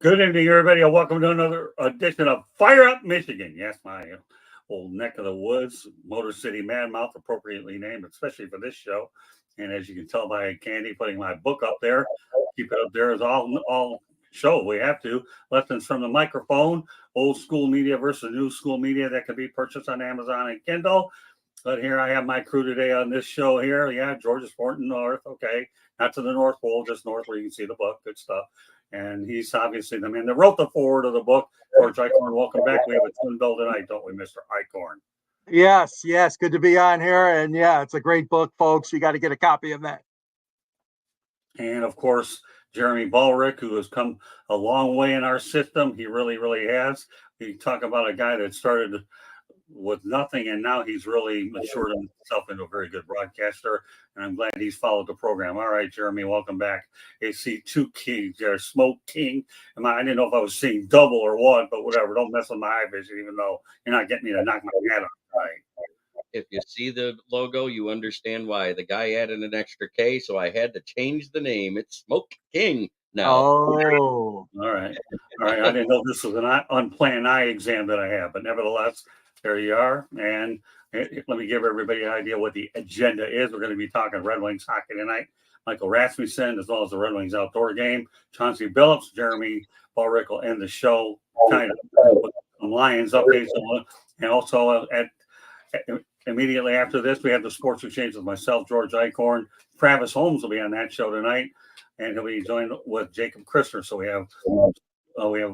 Good evening, everybody, and welcome to another edition of Fire Up Michigan. Yes, my old neck of the woods, Motor City Madmouth, appropriately named, especially for this show. And as you can tell by Candy putting my book up there, keep it up there as all show. We have to. Lessons from the Microphone, old school media versus new school media that can be purchased on Amazon and Kindle. But here I have my crew today on this show here. Yeah, George is Fort North. Okay. Not to the North Pole, just north where you can see the book. Good stuff. And he's obviously the man that wrote the forward of the book. George Eichhorn, welcome back. We have a twin bill tonight, don't we, Mr. Eichhorn? Yes. Good to be on here. And yeah, it's a great book, folks. You got to get a copy of that. And of course, Jeremy Ballrick, who has come a long way in our system. He really, really has. We talk about a guy that started with nothing, and now he's really matured himself into a very good broadcaster, and I'm glad he's followed the program. All right, Jeremy, welcome back. I see two kings there, Smoke King. I didn't know if I was seeing double or what, but whatever. Don't mess with my eye vision, even though you're not getting me to knock my head off. Right. If you see the logo, you understand why. The guy added an extra K, so I had to change the name. It's Smoke King now. Oh. All right. I didn't know this was an unplanned eye exam that I have, but nevertheless, there you are. And let me give everybody an idea what the agenda is. We're going to be talking Red Wings hockey tonight. Michael Rasmussen, as well as the Red Wings outdoor game. Chauncey Billups, Jeremy Ballrick will end the show kind of with some Lions updates. And also immediately after this, we have the Sports Exchange with myself, George Eichhorn. Travis Holmes will be on that show tonight, and he'll be joined with Jacob Christner. So we have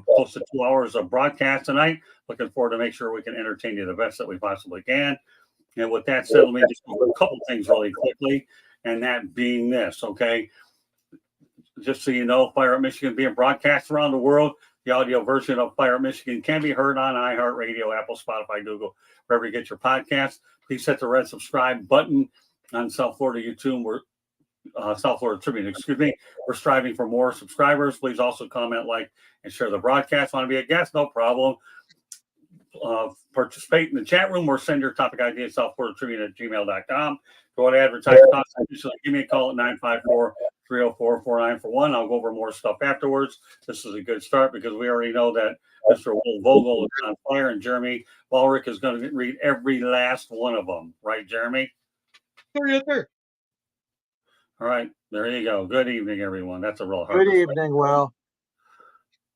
close to 2 hours of broadcast tonight. Looking forward to make sure we can entertain you the best that we possibly can. And with that said, let me just go over a couple things really quickly, and that being this, okay? Just so you know, Fire Up Michigan being broadcast around the world. The audio version of Fire Up Michigan can be heard on iHeartRadio, Apple, Spotify, Google, wherever you get your podcasts. Please hit the red subscribe button on South Florida YouTube. South Florida Tribune, We're striving for more subscribers. Please also comment, like, and share the broadcast. Want to be a guest? No problem. Participate in the chat room or send your topic idea to southfloridatribune@gmail.com. Go want to advertise, give me a call at 954-304-4941. I'll go over more stuff afterwards. This is a good start because we already know that Mr. Will Vogel is on fire, and Jeremy Ballrick is going to read every last one of them. Right, Jeremy? Sure. All right, there you go. Good evening, everyone. That's a real hard. Good evening, Will.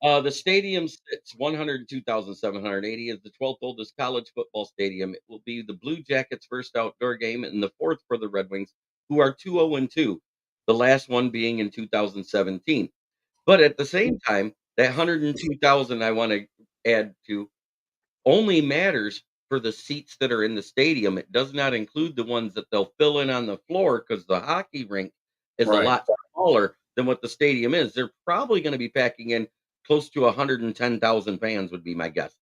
The stadium sits 102,780 is the 12th oldest college football stadium. It will be the Blue Jackets' first outdoor game and the fourth for the Red Wings, who are 2-0-2, the last one being in 2017. But at the same time, that 102,000 I want to add to only matters for the seats that are in the stadium. It does not include the ones that they'll fill in on the floor because the hockey rink is a lot smaller than what the stadium is. They're probably going to be packing in close to 110,000 fans would be my guess.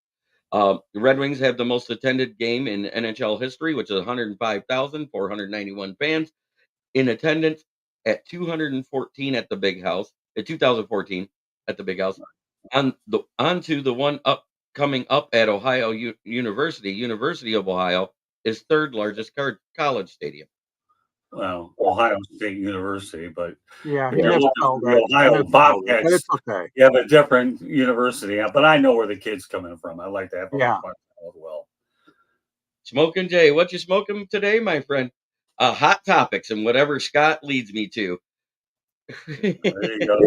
The Red Wings have the most attended game in NHL history, which is 105,491 fans in attendance at 214 at the Big House, at 2014 at the Big House. Onto the one coming up at Ohio University of Ohio is third largest college stadium. Well, Ohio State University, but yeah, Ohio Bobcats. But it's okay. You have a different university, but I know where the kid's coming from. I like to have fun as well. Smoking Jay, what you smoking today, my friend? Hot topics and whatever Scott leads me to. There you go.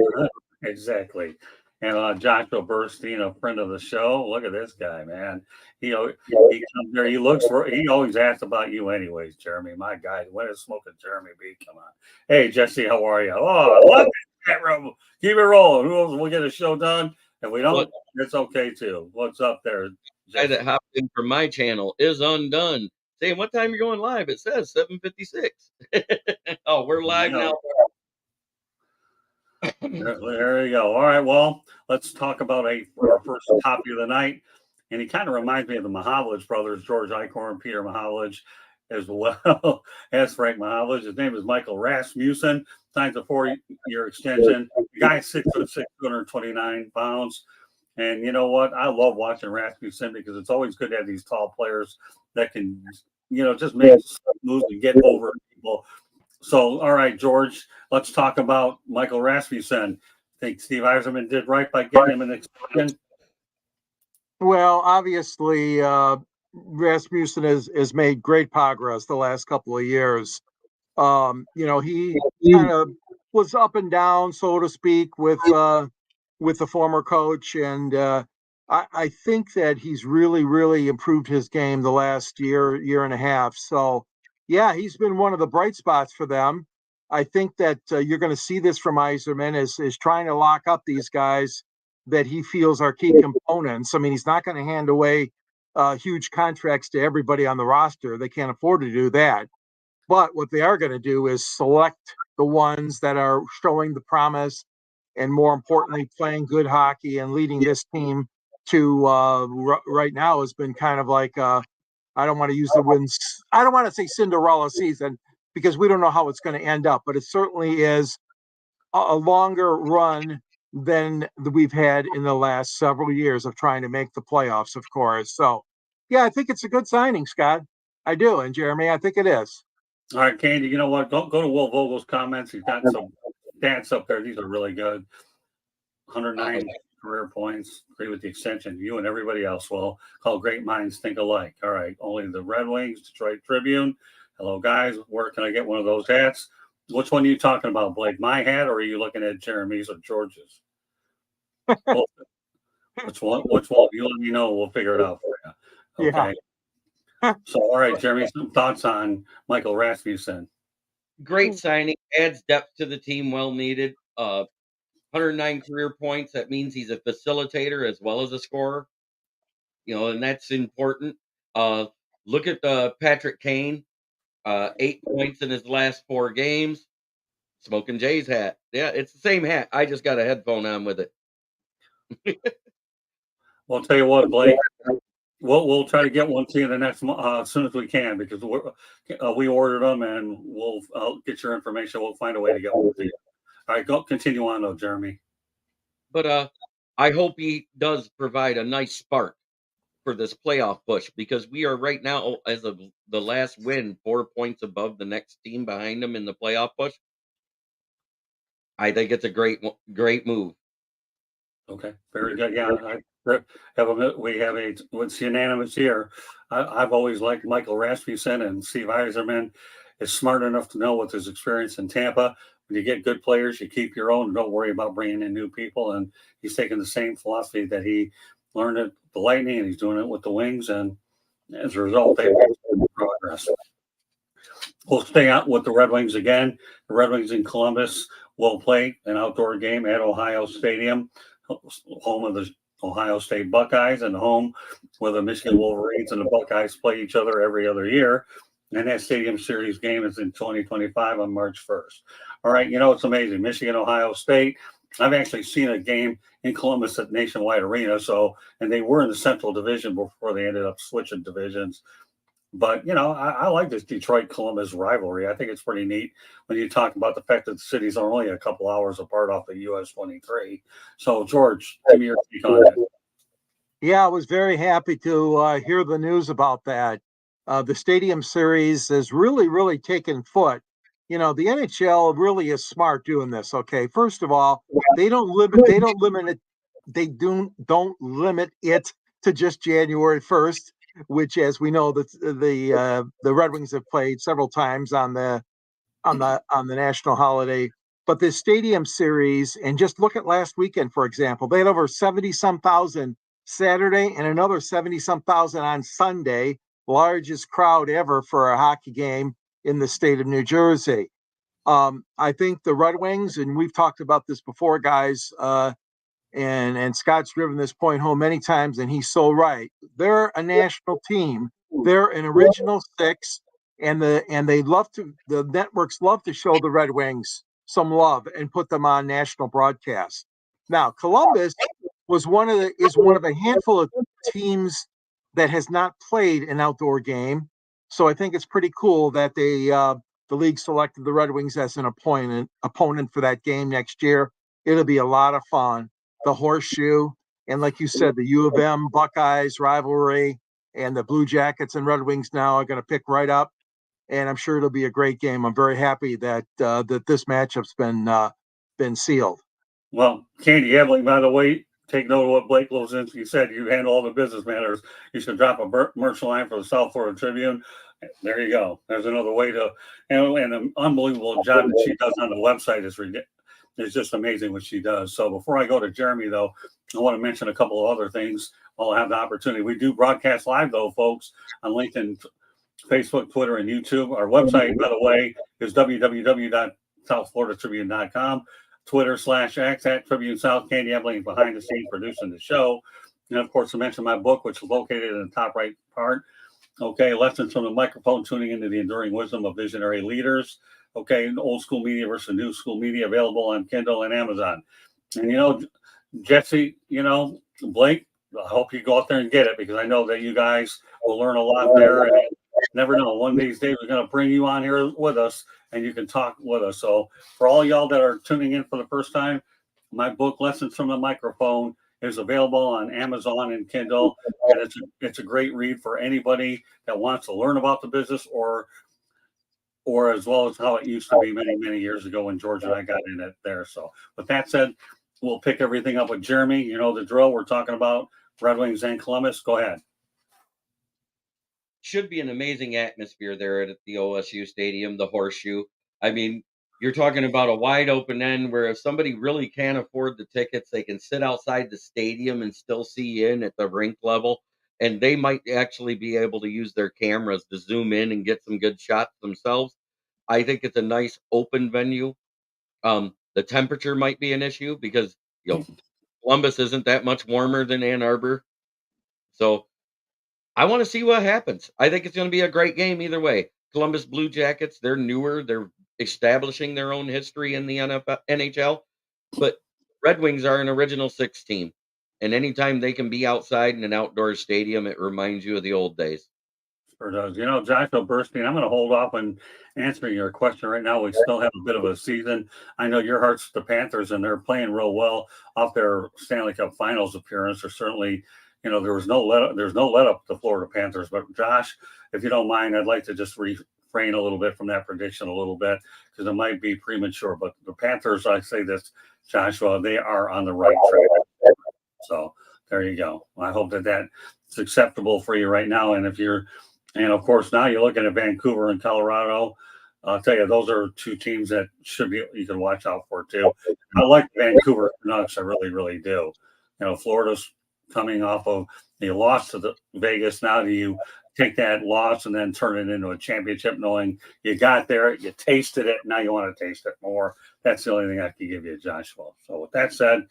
Exactly. And Joshua Burstein, a friend of the show. Look at this guy, man. He comes there. He always asks about you, anyways, Jeremy. My guy, when is Smoking Jeremy B? Come on. Hey, Jesse, how are you? Oh, I love that room. Keep it rolling. Who else will get a show done? If we don't, it's okay too. What's up there? Guy that hopped in from my channel is undone. Saying what time you're going live? It says 7:56. Oh, we're live now. There you go. All right. Well, let's talk about our first topic of the night. And he kind of reminds me of the Mahavlich brothers, George Eichhorn, Peter Mahavlich, as well as Frank Mahavlich. His name is Michael Rasmussen. Signs a 4-year extension. The guy's 6'6", 229 pounds. And you know what? I love watching Rasmussen because it's always good to have these tall players that can, just make moves and get over people. So, all right, George, let's talk about Michael Rasmussen. think Steve Eiserman did right by getting him an extension? Well, obviously, Rasmussen has made great progress the last couple of years. He kind of was up and down, so to speak, with the former coach, and I think that he's really, really improved his game the last year and a half. So, yeah, he's been one of the bright spots for them. I think that you're going to see this from Eiserman is trying to lock up these guys that he feels are key components. I mean, he's not going to hand away huge contracts to everybody on the roster. They can't afford to do that. But what they are going to do is select the ones that are showing the promise and, more importantly, playing good hockey and leading this team to right now has been kind of like I don't want to use the wins. I don't want to say Cinderella season because we don't know how it's going to end up, but it certainly is a longer run than we've had in the last several years of trying to make the playoffs, of course. So, yeah, I think it's a good signing, Scott. I do. And Jeremy, I think it is. All right, Candy, you know what? Go to Will Vogel's comments. He's got some stats up there. These are really good. 109 career points. Agree with the extension. You and everybody else will call great minds think alike. All right. Only the Red Wings, Detroit Tribune. Hello, guys. Where can I get one of those hats? Which one are you talking about, Blake? My hat, or are you looking at Jeremy's or George's? Which one? You let me know. We'll figure it out for you. Okay. Yeah. So, all right, Jeremy, some thoughts on Michael Rasmussen? Great signing, adds depth to the team, well needed. 109 career points. That means he's a facilitator as well as a scorer. And that's important. Look at Patrick Kane, 8 points in his last 4 games. Smoking Jay's hat. Yeah, it's the same hat. I just got a headphone on with it. Well, I'll tell you what, Blake. We'll try to get one to you the next as soon as we can because we ordered them and I'll get your information. We'll find a way to get one to you. All right, go continue on though, Jeremy. But I hope he does provide a nice spark for this playoff push because we are right now, as of the last win, 4 points above the next team behind them in the playoff push. I think it's a great move. Okay, very good. Yeah, it's unanimous here. I've always liked Michael Rasmussen, and Steve Eiserman is smart enough to know with his experience in Tampa. When you get good players, you keep your own. Don't worry about bringing in new people. And he's taking the same philosophy that he learned at the Lightning, and he's doing it with the Wings. And as a result, they've made progress. We'll stay out with the Red Wings again. The Red Wings in Columbus will play an outdoor game at Ohio Stadium, home of the Ohio State Buckeyes and home where the Michigan Wolverines and the Buckeyes play each other every other year. And that Stadium Series game is in 2025 on March 1st. All right, it's amazing. Michigan, Ohio State. I've actually seen a game in Columbus at Nationwide Arena. And they were in the Central Division before they ended up switching divisions. But, I like this Detroit-Columbus rivalry. I think it's pretty neat when you talk about the fact that the cities are only a couple hours apart off the US 23. So, George, give me your take on it. Yeah, I was very happy to hear the news about that. The Stadium Series has really, really taken foot. The NHL really is smart doing this. Okay, first of all, they don't limit it to just January 1st. Which, as we know, the Red Wings have played several times on the national holiday. But this Stadium Series, and just look at last weekend, for example, they had over 70-some thousand Saturday and another 70-some thousand on Sunday, largest crowd ever for a hockey game in the state of New Jersey. I think the Red Wings, and we've talked about this before, guys. And Scott's driven this point home many times, and he's so right. They're a national team. They're an original six, and the networks love to show the Red Wings some love and put them on national broadcasts. Now, Columbus is one of a handful of teams that has not played an outdoor game. So I think it's pretty cool that the league selected the Red Wings as an opponent for that game next year. It'll be a lot of fun. The Horseshoe, and like you said, the U of M Buckeyes rivalry, and the Blue Jackets and Red Wings now are going to pick right up, and I'm sure it'll be a great game. I'm very happy that this matchup's been sealed. Well, Candy Ebling, by the way, take note of what Blake Lozinski said. You handle all the business matters. You should drop a commercial line for the South Florida Tribune. There you go. There's another way to, and an unbelievable job that she does on the website is ridiculous. It's just amazing what she does. So before I go to Jeremy, though, I want to mention a couple of other things. I'll have the opportunity. We do broadcast live, though, folks, on LinkedIn, Facebook, Twitter, and YouTube. Our website, by the way, is www.southfloridatribune.com. Twitter/X at Tribune South. Candy Ebling behind the scenes producing the show. And of course, I mentioned my book, which is located in the top right part. Okay, lessons from the microphone, tuning into the enduring wisdom of visionary leaders. Okay, old school media versus new school media, available on Kindle and Amazon. And Jesse, Blake, I hope you go out there and get it, because I know that you guys will learn a lot there. And never know, one of these days we're going to bring you on here with us and you can talk with us. So for all y'all that are tuning in for the first time, my book, Lessons from the Microphone, is available on Amazon and Kindle, and it's a great read for anybody that wants to learn about the business, or as well as how it used to be many, many years ago when George and I got in it there. So with that said, we'll pick everything up with Jeremy. You know the drill. We're talking about Red Wings and Columbus. Go ahead. Should be an amazing atmosphere there at the OSU Stadium, the Horseshoe. I mean, you're talking about a wide open end where if somebody really can't afford the tickets, they can sit outside the stadium and still see in at the rink level. And they might actually be able to use their cameras to zoom in and get some good shots themselves. I think it's a nice open venue. The temperature might be an issue because Columbus isn't that much warmer than Ann Arbor. So I want to see what happens. I think it's going to be a great game either way. Columbus Blue Jackets, they're newer. They're establishing their own history in the NHL. But Red Wings are an original six team. And anytime they can be outside in an outdoor stadium, it reminds you of the old days. Sure does. Joshua Burstein, I'm going to hold off on answering your question right now. We still have a bit of a season. I know your heart's the Panthers, and they're playing real well off their Stanley Cup Finals appearance. Or certainly, there's no let up to Florida Panthers. But Josh, if you don't mind, I'd like to just refrain a little bit from that prediction a little bit, because it might be premature. But the Panthers, I say this, Joshua, they are on the right track. So there you go. I hope that that's acceptable for you right now. And of course, now you're looking at Vancouver and Colorado. I'll tell you, those are two teams that you can watch out for too. I like Vancouver Canucks. I really, really do. Florida's coming off of a loss to the Vegas. Now do you take that loss and then turn it into a championship, knowing you got there, you tasted it, now you want to taste it more? That's the only thing I can give you, Joshua. So with that said,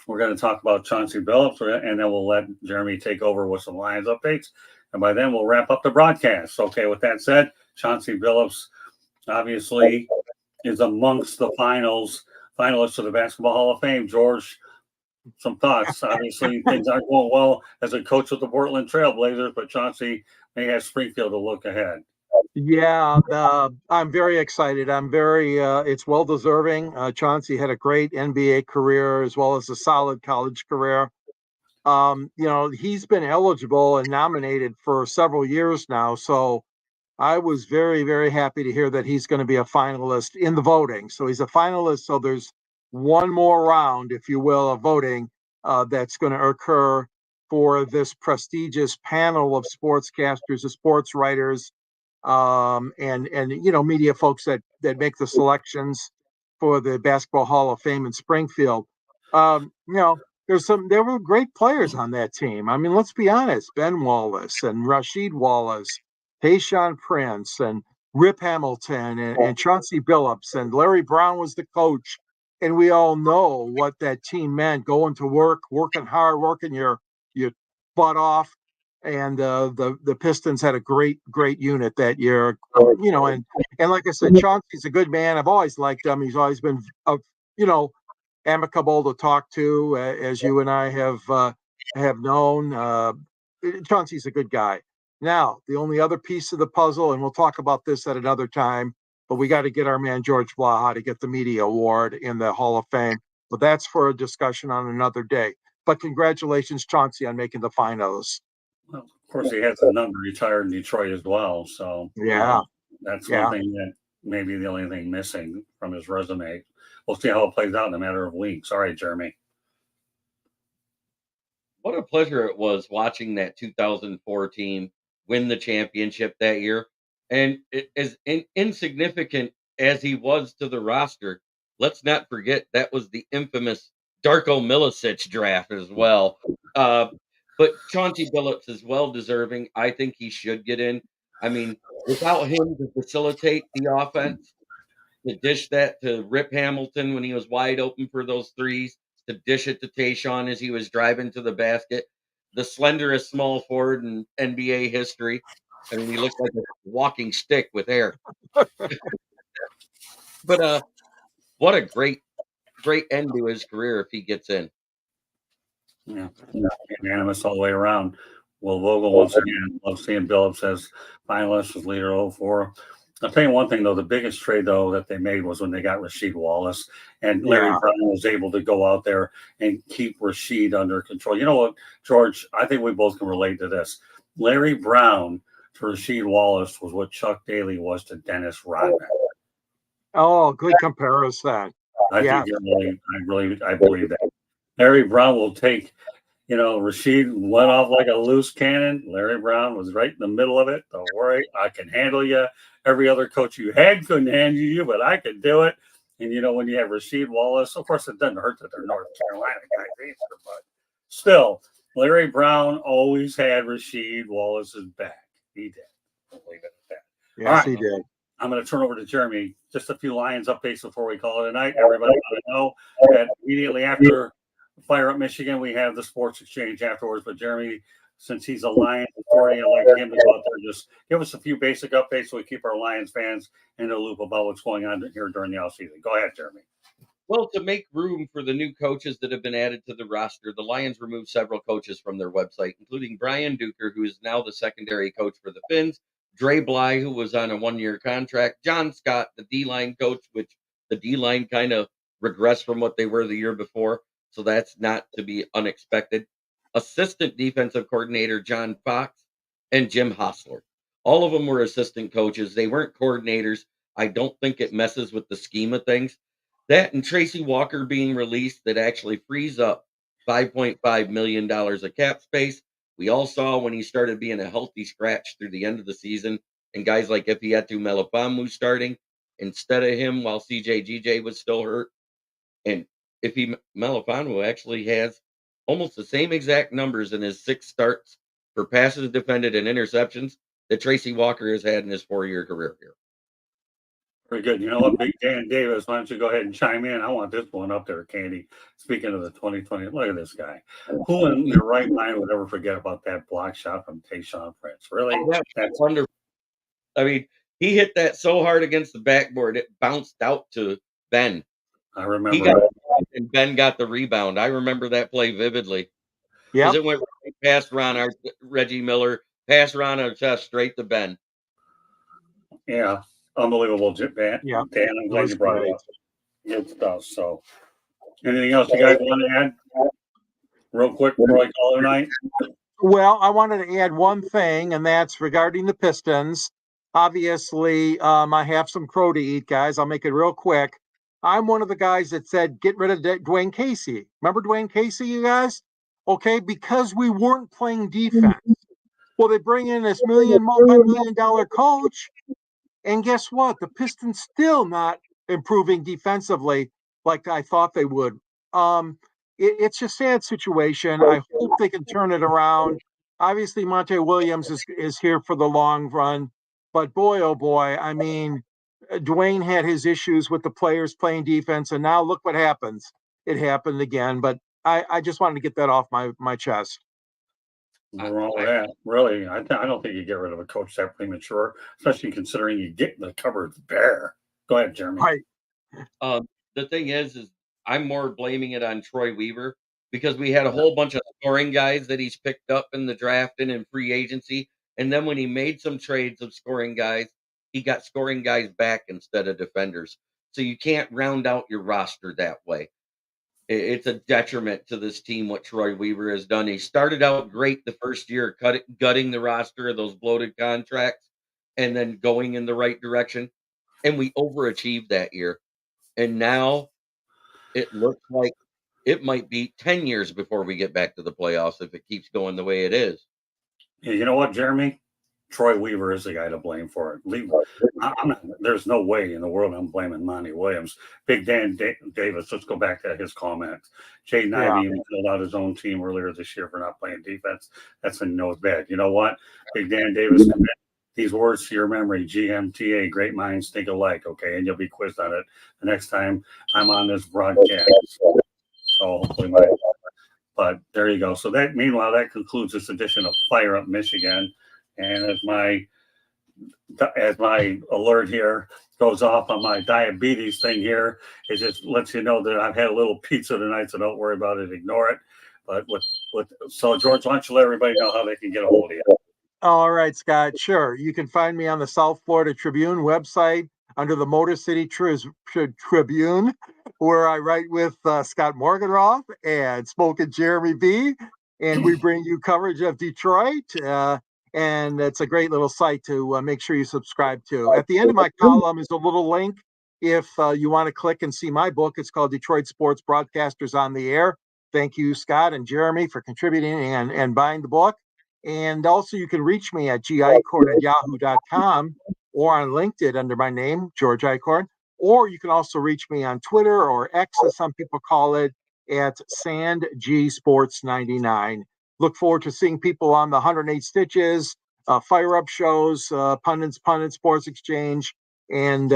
we're going to talk about Chauncey Billups, and then we'll let Jeremy take over with some Lions updates. And by then, we'll wrap up the broadcast. Okay, with that said, Chauncey Billups obviously is amongst the finalists for the Basketball Hall of Fame. George, some thoughts. Obviously, things aren't going well as a coach with the Portland Trailblazers, but Chauncey may have Springfield to look ahead. Yeah, I'm very excited. It's well deserving. Chauncey had a great NBA career as well as a solid college career. He's been eligible and nominated for several years now. So I was very, very happy to hear that he's going to be a finalist in the voting. So he's a finalist. So there's one more round, if you will, of voting that's going to occur for this prestigious panel of sportscasters, of sports writers, and media folks that make the selections for the Basketball Hall of Fame in Springfield. There were great players on that team. I mean, let's be honest, Ben Wallace and Rasheed Wallace, Tayshaun Prince and Rip Hamilton and Chauncey Billups, and Larry Brown was the coach. And we all know what that team meant, going to work, working hard, working your butt off. And the Pistons had a great unit that year, and like I said, Chauncey's a good man. I've always liked him. He's always been, amicable to talk to, as you and I have known. Chauncey's a good guy. Now, the only other piece of the puzzle, and we'll talk about this at another time, but we got to get our man George Blaha to get the media award in the Hall of Fame. But that's for a discussion on another day. But congratulations, Chauncey, on making the finals. Well, of course, he has a number retired in Detroit as well. So yeah, that's one thing maybe the only thing missing from his resume. We'll see how it plays out in a matter of weeks. All right, Jeremy. What a pleasure it was watching that 2004 team win the championship that year. And as insignificant as he was to the roster, let's not forget that was the infamous Darko Milicic draft as well. Uh, but Chauncey Billups is well deserving. I think he should get in. I mean, without him to facilitate the offense, to dish that to Rip Hamilton when he was wide open for those threes, to dish it to Tayshaun as he was driving to the basket. The slenderest small forward in NBA history. I mean, he looked like a walking stick with hair. But what a great end to his career if he gets in. Yeah, unanimous all the way around. Will Vogel once again love seeing Billups as finalist as leader of 04. I'll tell you one thing though, the biggest trade though that they made was when they got Rasheed Wallace and Larry Yeah. Brown was able to go out there and keep Rasheed under control. You know what, George? I think we both can relate to this. Larry Brown to Rasheed Wallace was what Chuck Daly was to Dennis Rodman. Oh, good comparison. I Yeah. think I believe that. Larry Brown will take, Rasheed went off like a loose cannon. Larry Brown was right in the middle of it. Don't worry, I can handle you. Every other coach you had couldn't handle you, but I could do it. And when you have Rasheed Wallace, of course, it doesn't hurt that they're North Carolina guys either, but still, Larry Brown always had Rasheed Wallace's back. He did. I'll leave it at that. Yes, right. he did. I'm going to turn over to Jeremy. Just a few Lions updates before we call it a night. Everybody ought to know that immediately after Fire Up Michigan, we have the Sports Exchange afterwards. But Jeremy, since he's a Lions authority, I'd like him to go out there just give us a few basic updates so we keep our Lions fans in the loop about what's going on here during the offseason. Go ahead, Jeremy. Well, to make room for the new coaches that have been added to the roster, the Lions removed several coaches from their website, including Brian Duker, who is now the secondary coach for the Finns, Dre Bly, who was on a one-year contract, John Scott, the D-line coach, which the D-line kind of regressed from what they were the year before, so that's not to be unexpected. Assistant defensive coordinator John Fox and Jim Hostler. All of them were assistant coaches. They weren't coordinators. I don't think it messes with the scheme of things. That and Tracy Walker being released that actually frees up $5.5 million of cap space. We all saw when he started being a healthy scratch through the end of the season, and guys like Ifeatu Melifonwu starting instead of him while CJ was still hurt. And Melifonwu actually has almost the same exact numbers in his 6 starts for passes defended and interceptions that Tracy Walker has had in his 4-year career here. Very good. You know what, Big Dan Davis, why don't you go ahead and chime in? I want this one up there, Candy. Speaking of the 2020, look at this guy. Who in their right mind would ever forget about that block shot from Tayshaun Prince? Really? That's wonderful. I mean, he hit that so hard against the backboard, it bounced out to Ben. I remember. He got it, and Ben got the rebound. I remember that play vividly. Yeah. Because it went right past Reggie Miller, past Ron Artest, straight to Ben. Yeah. Unbelievable, Dan. Yeah. Dan, I'm glad was you brought great. it up. Good stuff. So, anything else you guys want to add? Real quick before I call it a night? Well, I wanted to add one thing, and that's regarding the Pistons. Obviously, I have some crow to eat, guys. I'll make it real quick. I'm one of the guys that said get rid of Dwayne Casey. Remember Dwayne Casey, you guys? Okay, because we weren't playing defense. Well, they bring in this multi-million dollar coach, and guess what? The Pistons still not improving defensively like I thought they would. It's a sad situation. I hope they can turn it around. Obviously, Monte Williams is here for the long run, but boy, oh boy, I mean, Dwayne had his issues with the players playing defense, and now look what happens. It happened again, but I just wanted to get that off my chest. Nothing wrong with that. Really, I don't think you get rid of a coach that premature, especially considering you get the cupboard bare. Go ahead, Jeremy. Right. The thing is I'm more blaming it on Troy Weaver because we had a whole bunch of scoring guys that he's picked up in the draft and in free agency. And then when he made some trades of scoring guys, he got scoring guys back instead of defenders. So you can't round out your roster that way. It's a detriment to this team what Troy Weaver has done. He started out great the first year, gutting the roster of those bloated contracts and then going in the right direction. and we overachieved that year. And now it looks like it might be 10 years before we get back to the playoffs if it keeps going the way it is. Yeah, you know what, Jeremy? Troy Weaver is the guy to blame for it. I'm not, there's no way in the world I'm blaming Monty Williams. Big Dan Davis, let's go back to his comments. Jaden Ivey even filled out his own team earlier this year for not playing defense. That's when you know it's bad. You know what? Big Dan Davis, commit these words to your memory. GMTA, great minds think alike, okay? And you'll be quizzed on it the next time I'm on this broadcast. So hopefully but there you go. So meanwhile, that concludes this edition of Fire Up Michigan. And as my alert here goes off on my diabetes thing here, it just lets you know that I've had a little pizza tonight, so don't worry about it, ignore it. But so George, why don't you let everybody know how they can get a hold of you? All right, Scott. Sure. You can find me on the South Florida Tribune website under the Motor City Tribune, where I write with Scott Morganroth and Smokin' Jeremy B. And we bring you coverage of Detroit. And it's a great little site to make sure you subscribe to. At the end of my column is a little link if you want to click and see my book. It's called Detroit Sports Broadcasters on the Air. Thank you, Scott and Jeremy, for contributing and buying the book. And also you can reach me at gicorn@yahoo.com or on LinkedIn under my name, George Icorn. Or you can also reach me on Twitter or X, as some people call it, at SandGSports99. Look forward to seeing people on the 108 Stitches, Fire Up shows, Pundit Sports Exchange, and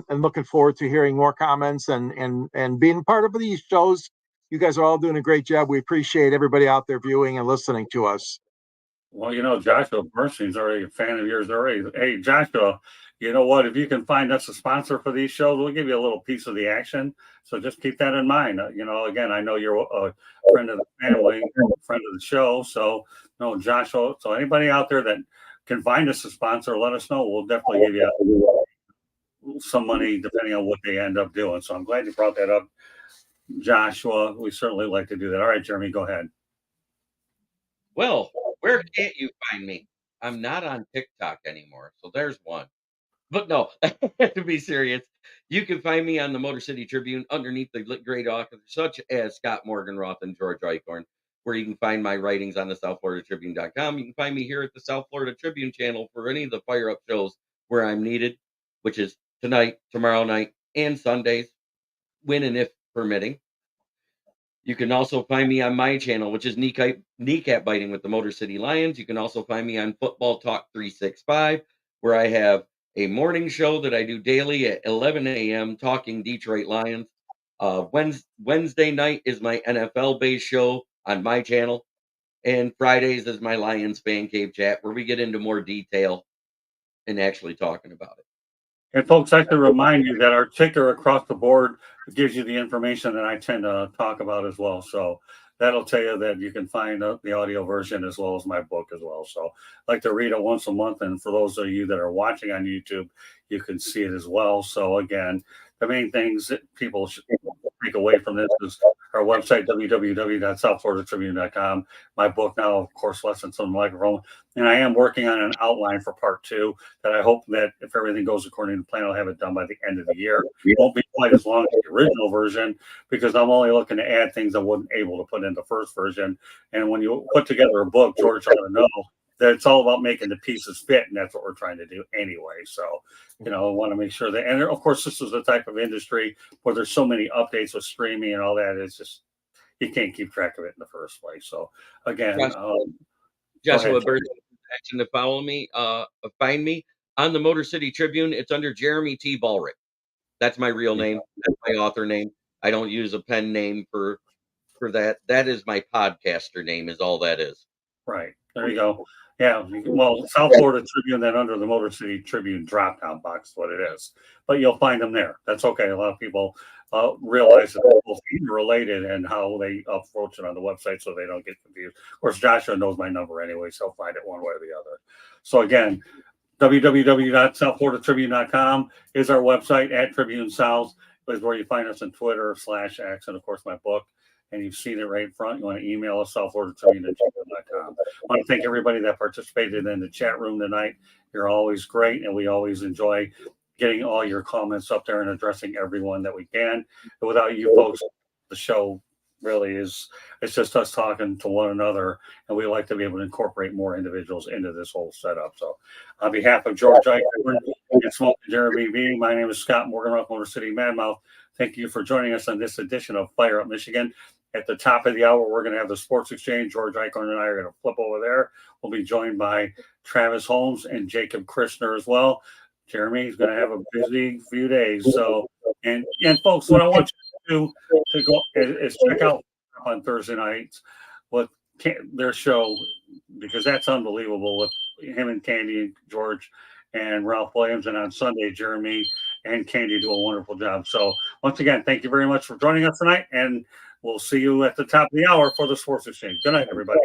looking forward to hearing more comments and being part of these shows. You guys are all doing a great job. We appreciate everybody out there viewing and listening to us. Well, you know, Joshua Bernstein's already a fan of yours already. Hey, Joshua, you know what? If you can find us a sponsor for these shows, we'll give you a little piece of the action. So just keep that in mind. You know, again, I know you're a friend of the family, friend of the show. So, no, Joshua, so anybody out there that can find us a sponsor, let us know. We'll definitely give you some money depending on what they end up doing. So I'm glad you brought that up, Joshua. We certainly like to do that. All right, Jeremy, go ahead. Well, where can't you find me? I'm not on TikTok anymore, so there's one. But no, to be serious, you can find me on the Motor City Tribune underneath the great authors such as Scott Morganroth and George Icorn, where you can find my writings on the SouthFloridaTribune.com. You can find me here at the South Florida Tribune channel for any of the Fire Up shows where I'm needed, which is tonight, tomorrow night, and Sundays, when and if permitting. You can also find me on my channel, which is Kneecap Biting with the Motor City Lions. You can also find me on Football Talk 365, where I have a morning show that I do daily at 11 a.m. talking Detroit Lions. Wednesday night is my NFL-based show on my channel. And Fridays is my Lions Fan Cave chat, where we get into more detail and actually talking about it. And folks, I have to remind you that our ticker across the board gives you the information that I tend to talk about as well. So that'll tell you that you can find the audio version as well as my book as well. So I like to read it once a month. And for those of you that are watching on YouTube, you can see it as well. So again, the main things that people should take away from this is our website, www.southfloridatribune.com. My book now, of course, Lessons on the Microphone. And I am working on an outline for part 2 that I hope that if everything goes according to plan, I'll have it done by the end of the year. It won't be quite as long as the original version because I'm only looking to add things I wasn't able to put in the first version. And when you put together a book, George, I know that it's all about making the pieces fit, and that's what we're trying to do anyway. So, you know, I want to make sure that, and of course, this is the type of industry where there's so many updates with streaming and all that. It's just, you can't keep track of it in the first place. So, again, Joshua Bird, action to find me on the Motor City Tribune. It's under Jeremy T. Ballrick. That's my real name. That's my author name. I don't use a pen name for that. That is my podcaster name, is all that is. Right. There you go. Yeah. Well, South Florida Tribune, then under the Motor City Tribune drop down box, what it is. But you'll find them there. That's okay. A lot of people realize that they're both related and how they approach it on the website so they don't get confused. Of course, Joshua knows my number anyway, so he'll find it one way or the other. So again, www.southfloridatribune.com is our website. At Tribune South is where you find us on Twitter /X, and of course my book. And you've seen it right in front. You want to email us, southfloridatribune@gmail.com. I want to thank everybody that participated in the chat room tonight. You're always great, and we always enjoy getting all your comments up there and addressing everyone that we can. And without you folks, the show really is, it's just us talking to one another, and we like to be able to incorporate more individuals into this whole setup. So on behalf of George Eichhorn and Smoke Jeremy B, my name is Scott Morgan, Motor City Madmouth. Thank you for joining us on this edition of Fire Up Michigan. At the top of the hour, we're going to have the Sports Exchange. George Eichhorn and I are going to flip over there. We'll be joined by Travis Holmes and Jacob Christner as well. Jeremy's going to have a busy few days. So, and folks, what I want you to go is check out on Thursday nights what their show, because that's unbelievable with him and Candy and George and Ralph Williams. And on Sunday, Jeremy and Candy do a wonderful job. So once again, thank you very much for joining us tonight, and we'll see you at the top of the hour for the Sports Exchange. Good night, everybody.